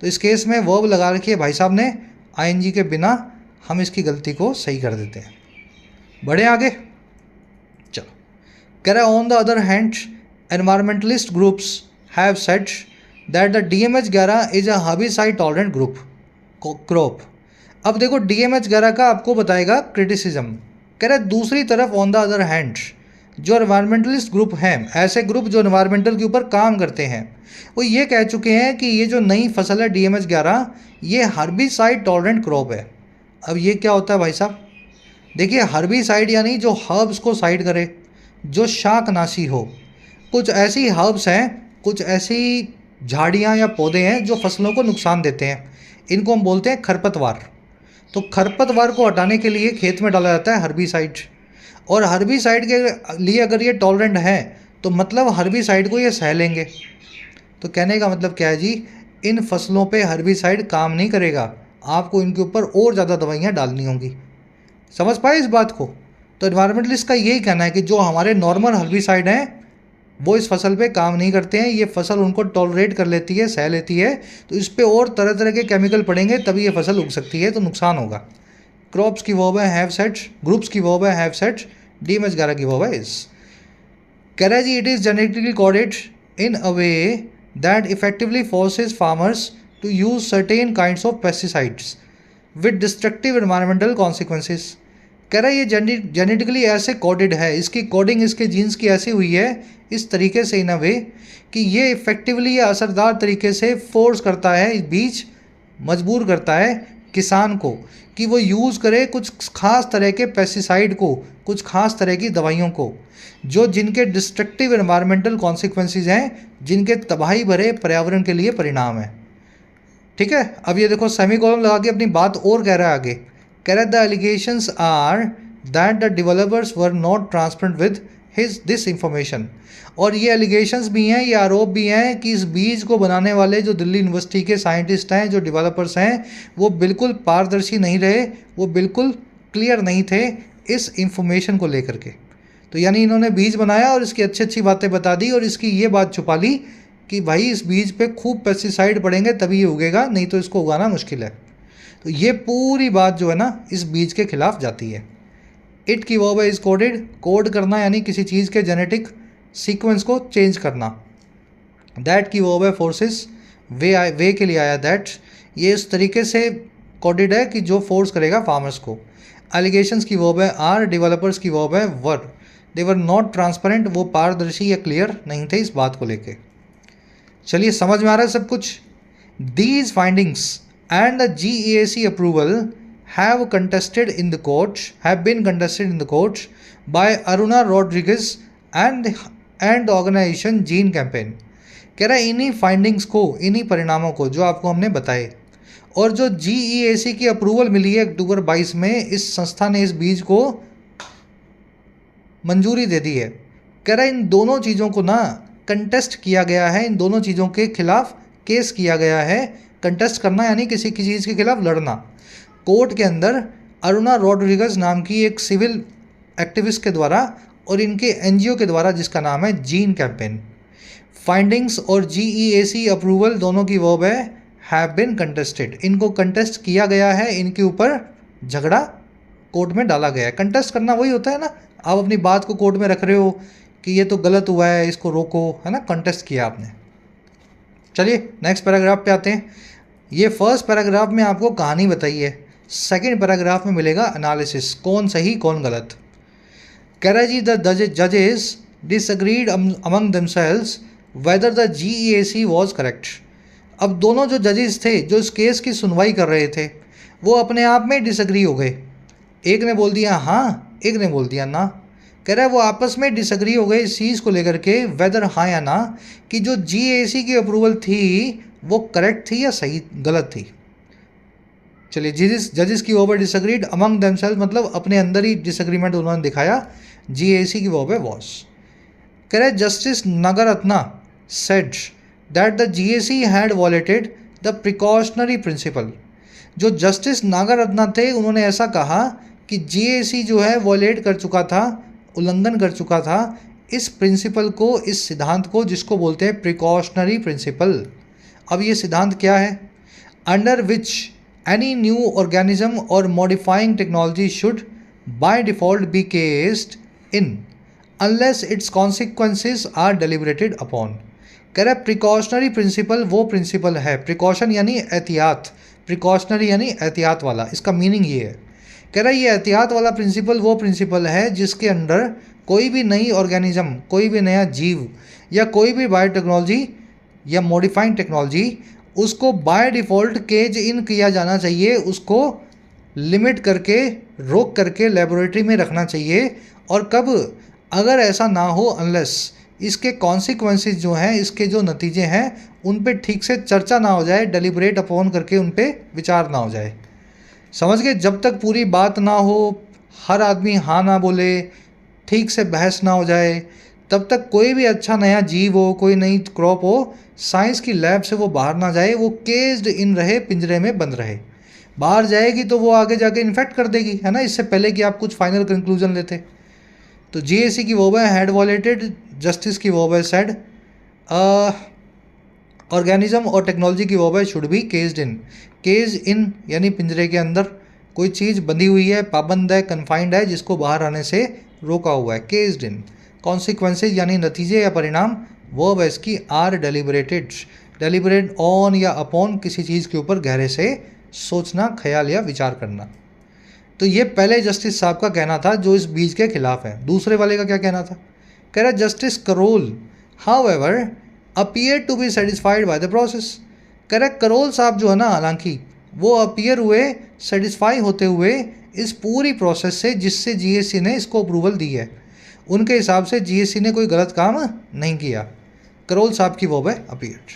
तो इस केस में वर्ब लगा रखी है भाई साहब ने ING के बिना, हम इसकी गलती को सही कर देते हैं। बढ़े आगे, चलो। कह रहा है on the other hand environmentalist groups have said that the DMH11 is a herbicide tolerant group crop. अब देखो DMH11 का आपको बताएगा क्रिटिसिज्म। कह रहा है दूसरी तरफ ऑन द अदर हैंड जो एनवायरमेंटलिस्ट ग्रुप हैं, ऐसे ग्रुप जो एनवायरमेंटल के ऊपर काम करते हैं, वो ये कह चुके हैं कि ये जो नई फसल है DMH11 ये हर्बिसाइड टॉलरेंट क्रॉप है। अब ये क्या होता है भाई साहब, देखिए हर्बिसाइड यानी जो हर्ब्स को साइड करे, जो शाकनाशी हो। कुछ ऐसी हर्ब्स हैं, कुछ ऐसी झाड़ियाँ या पौधे हैं जो फसलों को नुकसान देते हैं, इनको हम बोलते हैं खरपतवार। तो खरपतवार को हटाने के लिए खेत में डाला जाता है हर्बिसाइड, और हर्बिसाइड के लिए अगर ये टॉलरेंट है तो मतलब हर्बिसाइड को ये सह लेंगे। तो कहने का मतलब क्या है जी, इन फसलों पे हर्बिसाइड काम नहीं करेगा, आपको इनके ऊपर और ज़्यादा दवाइयाँ डालनी होंगी। समझ पाए इस बात को। तो एनवायरमेंटलिस्ट का यही कहना है कि जो हमारे नॉर्मल हर्बिसाइड हैं वो इस फसल पे काम नहीं करते हैं, ये फसल उनको टॉलरेट कर लेती है, सह लेती है, तो इस पे और तरह तरह के केमिकल पड़ेंगे तभी ये फसल उग सकती है, तो नुकसान होगा। क्रॉप्स की वर्ब है हैव सेट, ग्रुप्स की वर्ब है हैव सेट, DMH11 की वर्ब है इज। कह रहा है जी it is genetically coded in a way that effectively forces farmers to use certain kinds of pesticides with destructive environmental consequences. कह रहा है ये जेनेटिकली ऐसे कोडेड है, इसकी कोडिंग इसके जीन्स की ऐसी हुई है इस तरीके से इन अ वे कि ये इफेक्टिवली या असरदार तरीके से फोर्स करता है, बीज मजबूर करता है किसान को कि वो यूज़ करे कुछ खास तरह के पेस्टिसाइड को, कुछ खास तरह की दवाइयों को, जो जिनके डिस्ट्रक्टिव एनवायरमेंटल कॉन्सिक्वेंसेस हैं, जिनके तबाही भरे पर्यावरण के लिए परिणाम है। ठीक है, अब ये देखो सेमीकोलन लगा के अपनी बात और कह रहा है आगे, कह रहा है the allegations are that the developers were not transparent with his this information. और ये एलिगेशंस भी हैं, ये आरोप भी हैं कि इस बीज को बनाने वाले जो दिल्ली यूनिवर्सिटी के साइंटिस्ट हैं, जो डेवलपर्स हैं, वो बिल्कुल पारदर्शी नहीं रहे, वो बिल्कुल क्लियर नहीं थे इस इंफॉर्मेशन को लेकर के। तो यानी इन्होंने बीज बनाया और इसकी अच्छी अच्छी बातें बता दी और इसकी ये बात छुपा ली कि भाई इस बीज पे खूब पेस्टिसाइड पड़ेंगे तभी ये उगेगा, नहीं तो इसको उगाना मुश्किल है। तो ये पूरी बात जो है ना इस बीज के खिलाफ जाती है। इट की वर्ब इज कोडेड, कोड करना यानी किसी चीज़ के जेनेटिक सीक्वेंस को चेंज करना। दैट की वर्ब है फोर्सेस, वे के लिए आया दैट, ये इस तरीके से कोडेड है कि जो फोर्स करेगा फार्मर्स को। एलिगेशंस की वर्ब है आर, डेवलपर्स की वर्ब है वर, दे वर नॉट ट्रांसपेरेंट, वो पारदर्शी या क्लियर नहीं थे इस बात को लेके। चलिए समझ में आ रहा है सब कुछ। These findings and the GEAC approval have contested in the court, have been contested in the court by Aruna Rodriguez and the organization Gene Campaign। कह रहा है इन्हीं फाइंडिंग्स को, इन्हीं परिणामों को जो आपको हमने बताए और जो GEAC की अप्रूवल मिली है अक्टूबर 22 में, इस संस्था ने इस बीज को मंजूरी दे दी है। कह रहा है इन दोनों चीज़ों को ना कंटेस्ट किया गया है, इन दोनों चीज़ों के खिलाफ केस किया गया है। कंटेस्ट करना यानी किसी की चीज़ के खिलाफ लड़ना। कोर्ट के अंदर अरुणा रॉड्रिगज नाम की एक सिविल एक्टिविस्ट के द्वारा और इनके NGO के द्वारा जिसका नाम है जीन कैंपेन। फाइंडिंग्स और GEAC अप्रूवल दोनों की वर्ब है हैव बिन कंटेस्टेड, इनको कंटेस्ट किया गया है, इनके ऊपर झगड़ा कोर्ट में डाला गया है। कंटेस्ट करना वही होता है ना, आप अपनी बात को कोर्ट में रख रहे हो कि ये तो गलत हुआ है, इसको रोको, है ना, कंटेस्ट किया आपने। चलिए नेक्स्ट पैराग्राफ पे आते हैं। ये फर्स्ट पैराग्राफ में आपको कहानी बताई है, सेकेंड पैराग्राफ में मिलेगा एनालिसिस, कौन सही कौन गलत। कह रहा है जी द जजेस disagreed among themselves whether the GEAC was correct. अब दोनों जो जजेस थे जो इस केस की सुनवाई कर रहे थे वो अपने आप में डिसएग्री हो गए, एक ने बोल दिया हाँ, एक ने बोल दिया ना। कह रहा है वो आपस में डिसएग्री हो गए इस चीज़ को लेकर के, वेदर हाँ या ना, कि जो GEAC की अप्रूवल थी वो करेक्ट थी या सही गलत थी। चलिए जजेस की ओवर डिसएग्रीड अमंग देमसेल्फ मतलब अपने अंदर ही डिसएग्रीमेंट उन्होंने दिखाया। GEAC की ओवर वॉज। कह रहे justice Nagarathna said that the GEAC had violated the precautionary principle. जो जस्टिस नागरत्ना थे उन्होंने ऐसा कहा कि GEAC जो है वॉलेट कर चुका था, उल्लंघन कर चुका था इस प्रिंसिपल को, इस सिद्धांत को जिसको बोलते हैं प्रिकॉशनरी प्रिंसिपल। अब ये सिद्धांत क्या है? Under which any new organism or modifying technology should by default be cased in unless its consequences are deliberated upon. कह रहा है प्रिकॉशनरी प्रिंसिपल वो प्रिंसिपल है, प्रिकॉशन यानी एहतियात, प्रिकॉशनरी यानी एहतियात वाला, इसका मीनिंग ये है। कह रहा है ये एहतियात वाला प्रिंसिपल वो प्रिंसिपल है जिसके अंडर कोई भी नई ऑर्गेनिज्म, कोई भी नया जीव या कोई भी बायोटेक्नोलॉजी या मॉडिफाइंग टेक्नोलॉजी, उसको बाय डिफ़ॉल्ट केज इन किया जाना चाहिए, उसको लिमिट करके, रोक करके लेबोरेटरी में रखना चाहिए। और कब? अगर ऐसा ना हो, अनलेस इसके कॉन्सिक्वेंसेस जो हैं, इसके जो नतीजे हैं उन पे ठीक से चर्चा ना हो जाए, डेलिब्रेट अपॉन करके उन पे विचार ना हो जाए। समझ गए? जब तक पूरी बात ना हो, हर आदमी हाँ ना बोले, ठीक से बहस ना हो जाए, तब तक कोई भी अच्छा नया जीव हो, कोई नई क्रॉप हो, साइंस की लैब से वो बाहर ना जाए, वो केज्ड इन रहे, पिंजरे में बंद रहे। बाहर जाएगी तो वो आगे जाके इन्फेक्ट कर देगी, है ना, इससे पहले कि आप कुछ फाइनल कंक्लूजन लेते। तो GEAC की वर्ब है हैड वॉलेटेड, जस्टिस की वर्ब है सेड, ऑर्गेनिज्म और टेक्नोलॉजी की वर्ब है should be caged in. Cage in यानी पिंजरे के अंदर, कोई चीज़ बंधी हुई है, पाबंद है, कन्फाइंड है, जिसको बाहर आने से रोका हुआ है, केज्ड इन। कॉन्सिक्वेंसेज यानी नतीजे या परिणाम, वर्ब है इसकी आर डेलिब्रेटेड, डेलिब्रेट ऑन या अपॉन, किसी चीज़ के ऊपर गहरे से सोचना, ख्याल या विचार करना। तो ये पहले जस्टिस साहब का कहना था जो इस बीज के खिलाफ है। दूसरे वाले का क्या कहना था? कह रहा justice Karol however appear to be satisfied by the process. कह रहा करोल साहब जो है ना, हालांकि वो अपीयर हुए, सेटिस्फाई होते हुए इस पूरी प्रोसेस से जिससे GEAC ने इसको अप्रूवल दी है। उनके हिसाब से GEAC ने कोई गलत काम नहीं किया। करोल साहब की वो है अपीयर्ड।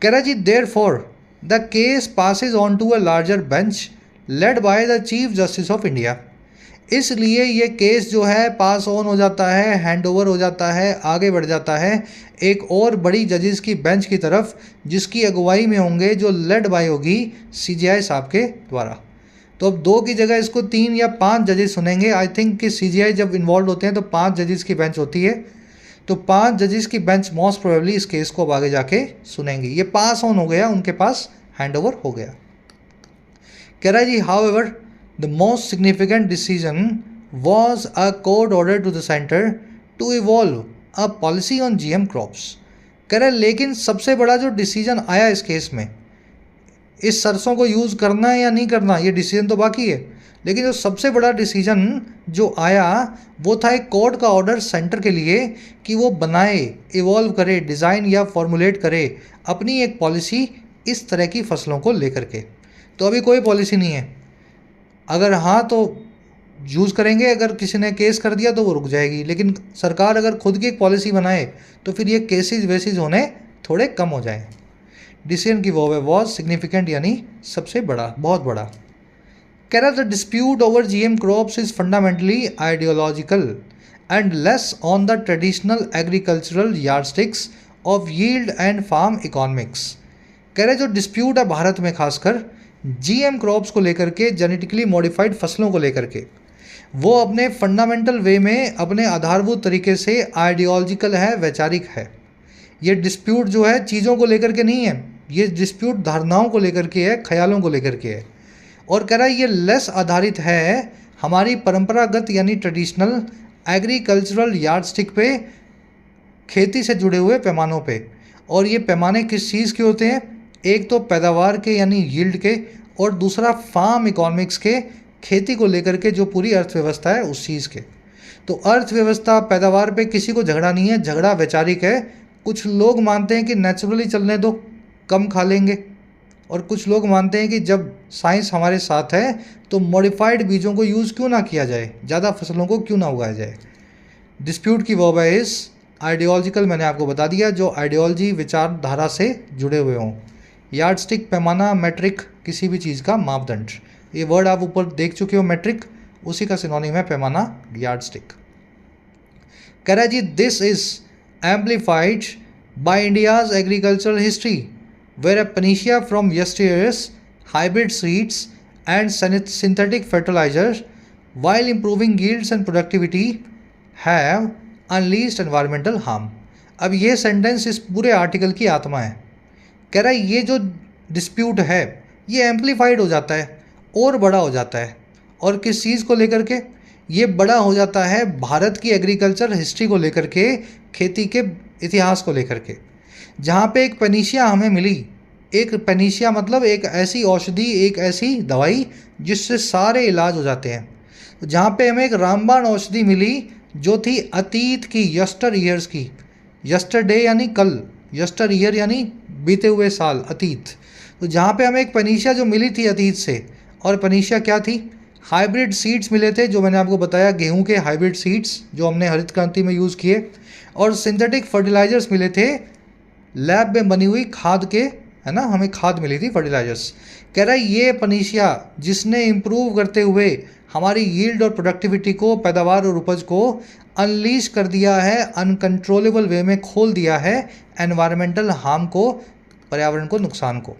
कह रहा जी therefore the case passes on to a larger bench led by the chief justice of India. इसलिए ये केस जो है पास ऑन हो जाता है, हैंड ओवर हो जाता है, आगे बढ़ जाता है एक और बड़ी जजेस की बेंच की तरफ, जिसकी अगुवाई में होंगे, जो लेड बाय होगी सीजेआई साहब के द्वारा। तो अब 2 की जगह इसको 3 या 5 जजेस सुनेंगे। आई थिंक कि सीजेआई जब इन्वॉल्व होते हैं तो 5 जजेस की बेंच होती है, तो 5 जजेस की बेंच मोस्ट प्रोबेबली इस केस को अब आगे जाके सुनेंगी। ये पास ऑन हो गया, उनके पास हैंड ओवर हो गया। कह रहा है जी, however the most significant decision was a court order to the centre to evolve a policy on GM crops. कह रहा है लेकिन सबसे बड़ा जो डिसीजन आया इस केस में, इस सरसों को यूज़ करना है या नहीं करना, ये डिसीजन तो बाकी है, लेकिन जो सबसे बड़ा डिसीजन जो आया वो था एक कोर्ट का ऑर्डर सेंटर के लिए कि वो बनाए, इवॉल्व करे, डिज़ाइन या फॉर्मुलेट करे अपनी एक पॉलिसी इस तरह की फसलों को लेकर के। तो अभी कोई पॉलिसी नहीं है, अगर हाँ तो यूज़ करेंगे, अगर किसी ने केस कर दिया तो वो रुक जाएगी, लेकिन सरकार अगर खुद की एक पॉलिसी बनाए तो फिर ये केसेस वेसेस होने थोड़े कम हो जाएँ। डिसीजन की वो वॉज सिग्निफिकेंट यानी सबसे बड़ा, बहुत बड़ा। कह रहा the dispute over GM crops is fundamentally ideological and less on the traditional agricultural yardsticks of yield and farm economics. कह रहे जो डिस्प्यूट है भारत में खासकर जीएम क्रॉप्स को लेकर के, जेनेटिकली मॉडिफाइड फसलों को लेकर के, वो अपने फंडामेंटल वे में, अपने आधारभूत तरीके से आइडियोलॉजिकल है, वैचारिक है। ये डिस्प्यूट जो है चीज़ों को लेकर के नहीं है, ये डिस्प्यूट धारणाओं को लेकर के है, ख्यालों को लेकर के है। और कह रहा है ये लेस आधारित है हमारी परंपरागत यानी ट्रेडिशनल एग्रीकल्चरल यार्डस्टिक पे, खेती से जुड़े हुए पैमानों पे। और ये पैमाने किस चीज़ के होते हैं? एक तो पैदावार के यानी यील्ड के, और दूसरा फार्म इकोनॉमिक्स के, खेती को लेकर के जो पूरी अर्थव्यवस्था है उस चीज़ के। तो अर्थव्यवस्था, पैदावार पे किसी को झगड़ा नहीं है, झगड़ा वैचारिक है। कुछ लोग मानते हैं कि नेचुरली चलने दो, कम खा लेंगे, और कुछ लोग मानते हैं कि जब साइंस हमारे साथ है तो मॉडिफाइड बीजों को यूज़ क्यों ना किया जाए, ज़्यादा फसलों को क्यों ना उगाया जाए। डिस्प्यूट की वर्ब है इस आइडियोलॉजिकल, मैंने आपको बता दिया, जो आइडियोलॉजी विचारधारा से जुड़े हुए हों। यार्डस्टिक पैमाना, मैट्रिक, किसी भी चीज़ का मापदंड, ये वर्ड आप ऊपर देख चुके हो, मैट्रिक, उसी का सिनोनिम है पैमाना, यार्डस्टिक। कह रहा है जी this is amplified by India's agricultural history where a panacea from yesteryear's hybrid seeds and synthetic fertilizers, while improving yields and productivity, have unleashed environmental harm। अब ये सेंटेंस इस पूरे आर्टिकल की आत्मा है। कह रहा है ये जो डिस्प्यूट है ये एम्पलीफाइड हो जाता है और बड़ा हो जाता है, और किस चीज़ को लेकर के? ये बड़ा हो जाता है भारत की एग्रीकल्चर हिस्ट्री को लेकर के, खेती के इतिहास को लेकर के। जहाँ पे एक पेनिशिया हमें मिली, एक पेनिशिया मतलब एक ऐसी औषधि, एक ऐसी दवाई जिससे सारे इलाज हो जाते हैं। तो जहाँ पे हमें एक रामबाण औषधि मिली जो थी अतीत की, यस्टर ईयर्स की, यस्टरडे यानी कल, यस्टर ईयर यानी बीते हुए साल, अतीत। तो जहाँ पे हमें एक पेनिशिया जो मिली थी अतीत से, और पेनिशिया क्या थी? हाइब्रिड सीड्स मिले थे, जो मैंने आपको बताया, गेहूं के हाइब्रिड सीड्स जो हमने हरित क्रांति में यूज़ किए, और सिंथेटिक फर्टिलाइजर्स मिले थे, लैब में बनी हुई खाद के, है ना, हमें खाद मिली थी, फर्टिलाइजर्स। कह रहा है ये पेनिशिया जिसने इम्प्रूव करते हुए हमारी यील्ड और प्रोडक्टिविटी को, पैदावार और उपज को अनलीश कर दिया है, अनकंट्रोलेबल वे में खोल दिया है एनवायरमेंटल हार्म को, पर्यावरण को, नुकसान को।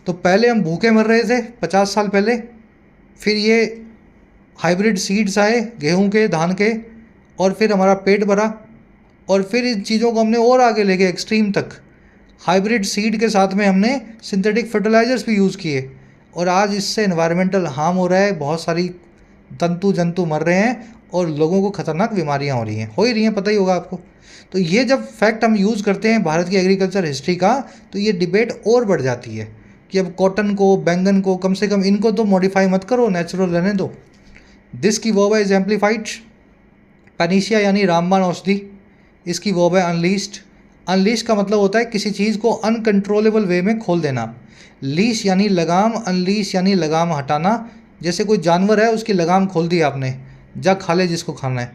तो पहले हम भूखे मर रहे थे 50 साल पहले, फिर ये हाइब्रिड सीड्स आए गेहूं के, धान के, और फिर हमारा पेट भरा, और फिर इन चीज़ों को हमने और आगे ले गए एक्सट्रीम तक। हाइब्रिड सीड के साथ में हमने सिंथेटिक फर्टिलाइजर्स भी यूज़ किए, और आज इससे एनवायरमेंटल हार्म हो रहा है, बहुत सारी तंतु जंतु मर रहे हैं, और लोगों को खतरनाक बीमारियां हो ही रही हैं, पता ही होगा आपको। तो ये जब फैक्ट हम यूज़ करते हैं भारत की एग्रीकल्चर हिस्ट्री का, तो ये डिबेट और बढ़ जाती है कि अब कॉटन को, बैंगन को, कम से कम इनको तो मॉडिफाई मत करो, नेचुरल रहने दो। दिस की वर्ब है इज एम्पलीफाइड, पेनिशिया यानी रामबाण औषधि, इसकी वर्ब है अनलीस्ड। अनलीश का मतलब होता है किसी चीज़ को अनकंट्रोलेबल वे में खोल देना। लीश यानी लगाम, अनलीश यानी लगाम हटाना। जैसे कोई जानवर है, उसकी लगाम खोल दी आपने, जा खा ले जिसको खाना है,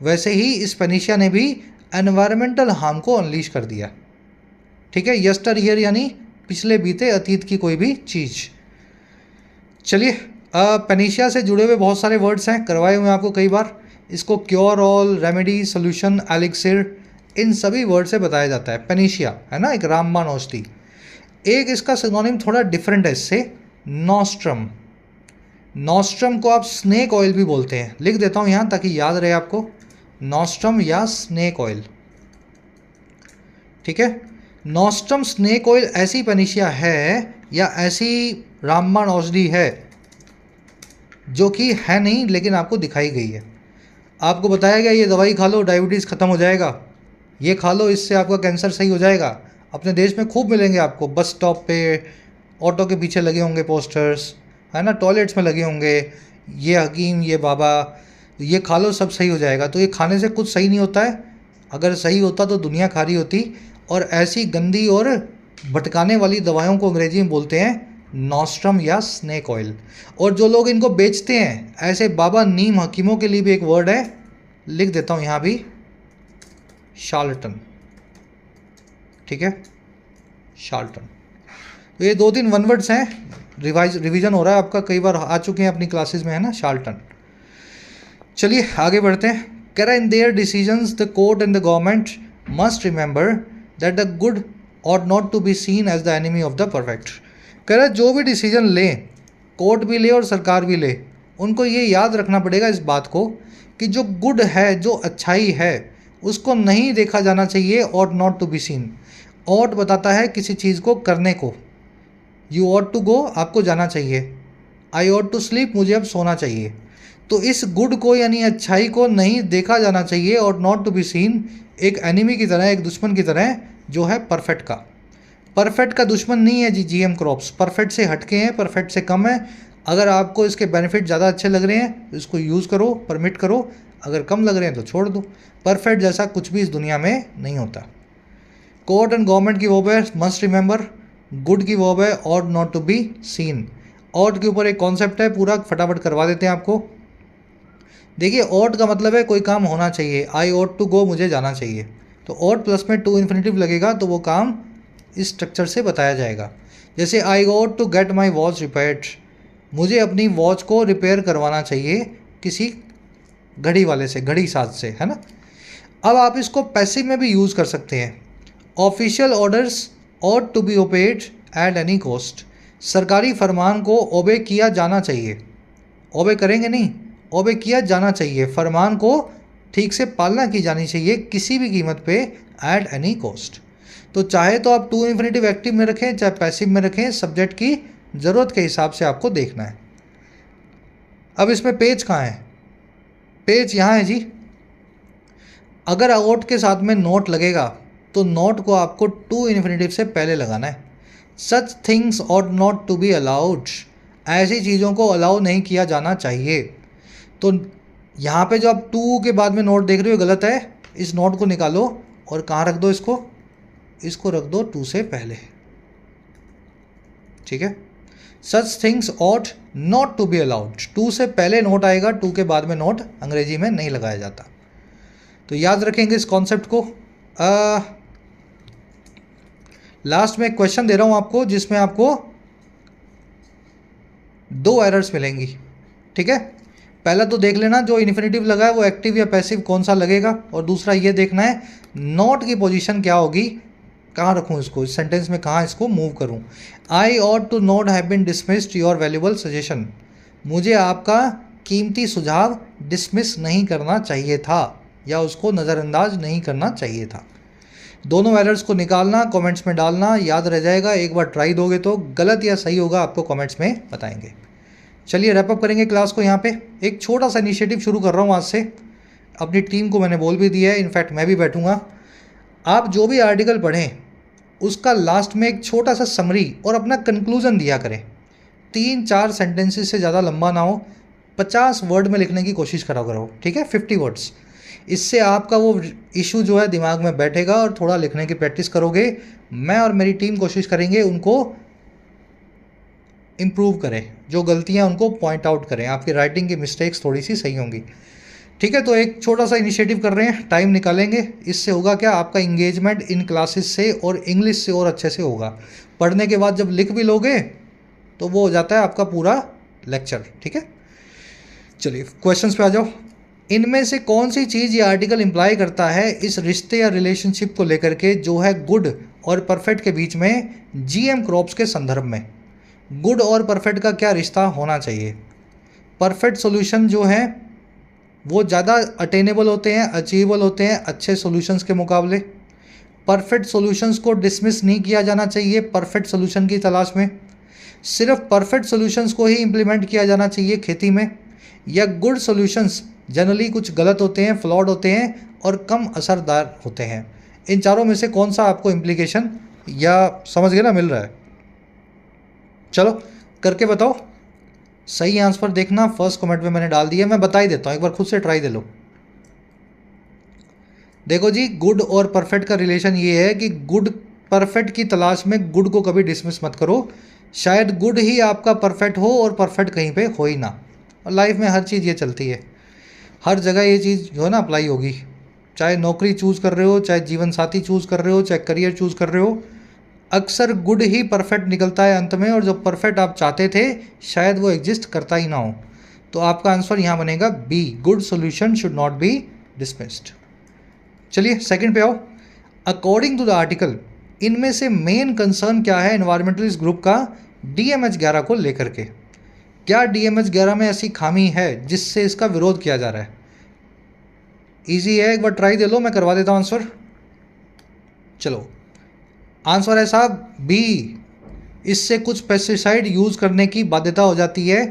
वैसे ही इस पेनिशिया ने भी एनवायरमेंटल हार्म को अनलीश कर दिया। ठीक है, यस्टर ईयर यानी पिछले बीते अतीत की कोई भी चीज़। चलिए, पेनिशिया से जुड़े हुए बहुत सारे वर्ड्स हैं, करवाए हुए आपको कई बार। इसको cure all, remedy, solution, elixir, इन सभी वर्ड से बताया जाता है। पेनिशिया है ना, एक रामबाण औषधि। एक इसका सिनोनिम थोड़ा डिफरेंट है इससे, नॉस्ट्रम। नॉस्ट्रम को आप स्नेक ऑयल भी बोलते हैं, लिख देता हूँ यहाँ ताकि याद रहे आपको, नॉस्ट्रम या स्नेक ऑयल। ठीक है, नॉस्ट्रम स्नेक ऑयल ऐसी पेनिशिया है या ऐसी रामबाण औषधि है जो कि है नहीं लेकिन आपको दिखाई गई है। आपको बताया गया ये दवाई खा लो डायबिटीज़ ख़त्म हो जाएगा, ये खा लो इससे आपका कैंसर सही हो जाएगा। अपने देश में खूब मिलेंगे आपको, बस स्टॉप पे, ऑटो के पीछे लगे होंगे पोस्टर्स, है ना, टॉयलेट्स में लगे होंगे, ये हकीम, ये बाबा, ये खा लो सब सही हो जाएगा। तो ये खाने से कुछ सही नहीं होता है, अगर सही होता तो दुनिया खा रही होती। और ऐसी गंदी और भटकाने वाली दवाइयों को अंग्रेजी में बोलते हैं नॉस्ट्रम या स्नेक ऑयल। और जो लोग इनको बेचते हैं, ऐसे बाबा नीम हकीमों के लिए भी एक वर्ड है, लिख देता हूँ यहाँ भी, शार्लटन। ठीक है, शार्लटन। तो ये 2-3 वन वर्ड्स हैं, रिवीजन हो रहा है आपका, कई बार आ चुके हैं अपनी क्लासेस में, है ना, शार्लटन। चलिए आगे बढ़ते हैं। कह रहा है in their decisions the court and the government must remember that the good ought not to be seen as the enemy of the perfect। कह रहा है जो भी डिसीजन लें, कोर्ट भी ले और सरकार भी ले, उनको ये याद रखना पड़ेगा इस बात को कि जो गुड है, जो अच्छाई है, उसको नहीं देखा जाना चाहिए, ought not to be seen। ought बताता है किसी चीज़ को करने को, you ought to go, आपको जाना चाहिए, I ought to sleep, मुझे अब सोना चाहिए। तो इस गुड को यानी अच्छाई को नहीं देखा जाना चाहिए, ought not to be seen, एक एनिमी की तरह, एक दुश्मन की तरह, जो है परफेक्ट का। परफेक्ट का दुश्मन नहीं है जी जीएम क्रॉप्स, परफेक्ट से हटके हैं, परफेक्ट से कम है। अगर आपको इसके बेनिफिट ज़्यादा अच्छे लग रहे हैं तो इसको यूज़ करो, परमिट करो, अगर कम लग रहे हैं तो छोड़ दो। परफेक्ट जैसा कुछ भी इस दुनिया में नहीं होता। कोर्ट एंड गवर्नमेंट की वर्ब है मस्ट रिमेंबर, गुड की वर्ब है ought not to be seen। ought के ऊपर एक कॉन्सेप्ट है पूरा, फटाफट करवा देते हैं आपको। देखिए ought का मतलब है कोई काम होना चाहिए, I ought to go, मुझे जाना चाहिए। तो ought प्लस में टू इन्फिनेटिव लगेगा तो वो काम इस स्ट्रक्चर से बताया जाएगा। जैसे I ought to get my watch repaired, मुझे अपनी वॉच को रिपेयर करवाना चाहिए किसी घड़ी वाले से, घड़ी साज से, है ना। अब आप इसको पैसिव में भी यूज़ कर सकते हैं। Official orders ought to be obeyed at any cost, सरकारी फरमान को ओबे किया जाना चाहिए, ओबे करेंगे नहीं, ओबे किया जाना चाहिए, फरमान को ठीक से पालना की जानी चाहिए किसी भी कीमत पे, एट एनी कॉस्ट। तो चाहे तो आप टू इन्फिनेटिव एक्टिव में रखें, चाहे पैसिव में रखें, सब्जेक्ट की ज़रूरत के हिसाब से आपको देखना है। अब इसमें पेज कहाँ है? पेज यहाँ है जी। अगर ought के साथ में नोट लगेगा तो नोट को आपको टू इन्फिनेटिव से पहले लगाना है। Such things ought not to be allowed, ऐसी चीज़ों को अलाउ नहीं किया जाना चाहिए। तो यहाँ पे जो आप टू के बाद में नोट देख रहे हो गलत है, इस नोट को निकालो और कहाँ रख दो, इसको रख दो टू से पहले। ठीक है, such things ought not to be allowed, to से पहले नोट आएगा, टू के बाद में नोट अंग्रेजी में नहीं लगाया जाता। तो याद रखेंगे इस कॉन्सेप्ट को। लास्ट में एक क्वेश्चन दे रहा हूँ आपको जिसमें आपको 2 एरर्स मिलेंगी। ठीक है, पहला तो देख लेना जो इन्फिनेटिव लगा है वो एक्टिव या पैसिव कौन सा लगेगा, और दूसरा ये देखना है नॉट की पोजीशन क्या होगी, कहाँ रखूँ इसको, इस सेंटेंस में कहाँ इसको मूव करूँ। आई ought to not have been dismissed your valuable suggestion, मुझे आपका कीमती सुझाव डिसमिस नहीं करना चाहिए था या उसको नज़रअंदाज नहीं करना चाहिए था। दोनों एरर्स को निकालना, कमेंट्स में डालना, याद रह जाएगा। एक बार ट्राई दोगे तो गलत या सही होगा आपको कमेंट्स में बताएंगे। चलिए रैप अप करेंगे क्लास को यहाँ पे। एक छोटा सा इनिशिएटिव शुरू कर रहा हूँ आज से, अपनी टीम को मैंने बोल भी दिया है, इनफैक्ट मैं भी बैठूँगा। आप जो भी आर्टिकल पढ़ें उसका लास्ट में एक छोटा सा समरी और अपना कंक्लूज़न दिया करें। 3-4 सेंटेंसेस से ज़्यादा लंबा ना हो, 50 वर्ड में लिखने की कोशिश करा करो। ठीक है, 50 वर्ड्स। इससे आपका वो इशू जो है दिमाग में बैठेगा और थोड़ा लिखने की प्रैक्टिस करोगे। मैं और मेरी टीम कोशिश करेंगे उनको इम्प्रूव करें, जो गलतियां उनको पॉइंट आउट करें, आपकी राइटिंग की मिस्टेक्स थोड़ी सी सही होंगी। ठीक है, तो एक छोटा सा इनिशिएटिव कर रहे हैं, टाइम निकालेंगे, इससे होगा क्या, आपका इंगेजमेंट इन क्लासेस से और इंग्लिश से और अच्छे से होगा। पढ़ने के बाद जब लिख भी लोगे तो वो हो जाता है आपका पूरा लेक्चर। ठीक है, चलिए क्वेश्चंस पे आ जाओ। इनमें से कौन सी चीज़ ये आर्टिकल इम्प्लाई करता है इस रिश्ते या रिलेशनशिप को लेकर के जो है गुड और परफेक्ट के बीच में जीएम क्रॉप्स के संदर्भ में? गुड और परफेक्ट का क्या रिश्ता होना चाहिए? परफेक्ट सॉल्यूशन जो है वो ज़्यादा अटेनेबल होते हैं, अचीवेबल होते हैं अच्छे सॉल्यूशंस के मुकाबले। परफेक्ट सॉल्यूशंस को डिसमिस नहीं किया जाना चाहिए परफेक्ट सॉल्यूशन की तलाश में। सिर्फ परफेक्ट सॉल्यूशंस को ही इम्प्लीमेंट किया जाना चाहिए खेती में, या गुड सॉल्यूशंस जनरली कुछ गलत होते हैं, फ्लॉड होते हैं और कम असरदार होते हैं? इन चारों में से कौन सा आपको इम्प्लीकेशन या समझ गए ना मिल रहा है? चलो करके बताओ। सही आंसर देखना, फर्स्ट कमेंट में मैंने डाल दिया, मैं बता ही देता हूँ, एक बार खुद से ट्राई दे लो। देखो जी, गुड और परफेक्ट का रिलेशन ये है कि गुड परफेक्ट की तलाश में गुड को कभी डिसमिस मत करो। शायद गुड ही आपका परफेक्ट हो और परफेक्ट कहीं पे हो ही ना। और लाइफ में हर चीज़ ये चलती है, हर जगह ये चीज़ जो है ना अप्लाई होगी। चाहे नौकरी चूज़ कर रहे हो, चाहे जीवन साथी चूज़ कर रहे हो, चाहे करियर चूज़ कर रहे हो, अक्सर गुड ही परफेक्ट निकलता है अंत में, और जो परफेक्ट आप चाहते थे शायद वो एग्जिस्ट करता ही ना हो। तो आपका आंसर यहाँ बनेगा B, good solution should not be dismissed. चलिए सेकंड पे आओ। अकॉर्डिंग टू द आर्टिकल, इनमें से मेन कंसर्न क्या है एनवायरमेंटलिस्ट ग्रुप का DMH-11 को लेकर के? क्या DMH-11 में ऐसी खामी है जिससे इसका विरोध किया जा रहा है? इजी है, एक बार ट्राई दे लो, मैं करवा देता हूँ आंसर। चलो आंसर है साहब बी, इससे कुछ पेस्टिसाइड यूज़ करने की बाध्यता हो जाती है।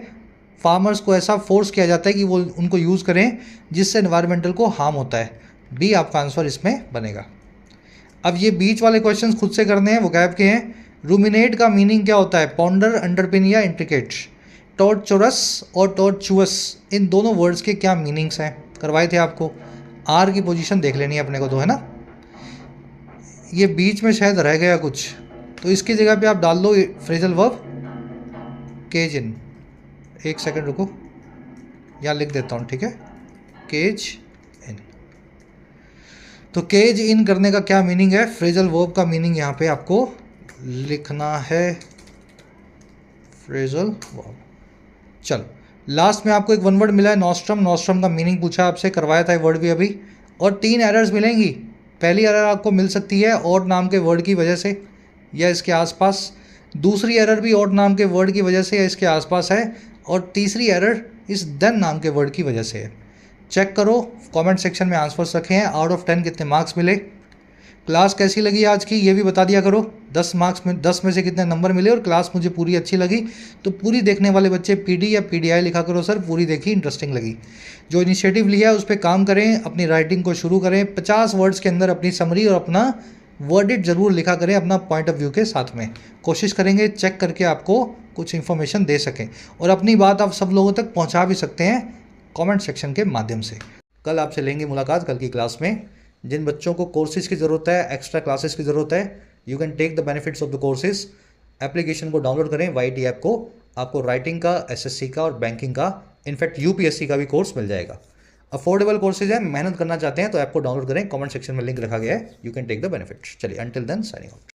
फार्मर्स को ऐसा फोर्स किया जाता है कि वो उनको यूज़ करें जिससे एनवायरमेंटल को हार्म होता है। बी आपका आंसर इसमें बनेगा। अब ये बीच वाले क्वेश्चंस खुद से करने हैं, वोकैब के हैं। रूमिनेट का मीनिंग क्या होता है? पॉन्डर, अंडरपिन या इंट्रिकेट? टॉर्चरस और टॉर्चुअस, इन दोनों वर्ड्स के क्या मीनिंग्स हैं? करवाए थे आपको। आर की पोजीशन देख लेनी है अपने को तो, है ना। ये बीच में शायद रह गया कुछ, तो इसकी जगह पे आप डाल लो फ्रेजल वर्ब केज इन। एक सेकंड रुको, यहाँ लिख देता हूँ, ठीक है, केज इन। तो केज इन करने का क्या मीनिंग है? फ्रेजल वर्ब का मीनिंग यहाँ पे आपको लिखना है, फ्रेजल वर्ब। चलो लास्ट में आपको एक वन वर्ड मिला है, नॉस्ट्रम। नॉस्ट्रम का मीनिंग पूछा आपसे, करवाया था ये वर्ड भी अभी। और 3 एरर्स मिलेंगी। पहली एरर आपको मिल सकती है और नाम के वर्ड की वजह से या इसके आसपास। दूसरी एरर भी और नाम के वर्ड की वजह से या इसके आसपास है। और तीसरी एरर इस देन नाम के वर्ड की वजह से है। चेक करो, कमेंट सेक्शन में आंसर्स रखे हैं। आउट ऑफ 10 कितने मार्क्स मिले? क्लास कैसी लगी आज की ये भी बता दिया करो। 10 में से कितने नंबर मिले? और क्लास मुझे पूरी अच्छी लगी तो पूरी देखने वाले बच्चे PD या PDI लिखा करो, सर पूरी देखी, इंटरेस्टिंग लगी। जो इनिशिएटिव लिया है उस पर काम करें, अपनी राइटिंग को शुरू करें। 50 वर्ड्स के अंदर अपनी समरी और अपना वर्डिट ज़रूर लिखा करें अपना पॉइंट ऑफ व्यू के साथ में। कोशिश करेंगे चेक करके आपको कुछ इन्फॉर्मेशन दे सकें, और अपनी बात आप सब लोगों तक पहुँचा भी सकते हैं कमेंट सेक्शन के माध्यम से। कल आपसे लेंगे मुलाकात कल की क्लास में। जिन बच्चों को कोर्सेज की ज़रूरत है, एक्स्ट्रा क्लासेस की ज़रूरत है, you can take the benefits of the courses. Application को डाउनलोड करें, YT ऐप को। आपको राइटिंग का, SSC का और बैंकिंग का, इनफैक्ट UPSC का भी कोर्स मिल जाएगा। अफोर्डेबल कोर्सेज है, मेहनत करना चाहते हैं तो ऐप को डाउनलोड करें, कमेंट सेक्शन में लिंक रखा गया है, you can take the benefits. चलिए अंटिल देन साइनिंग आउट।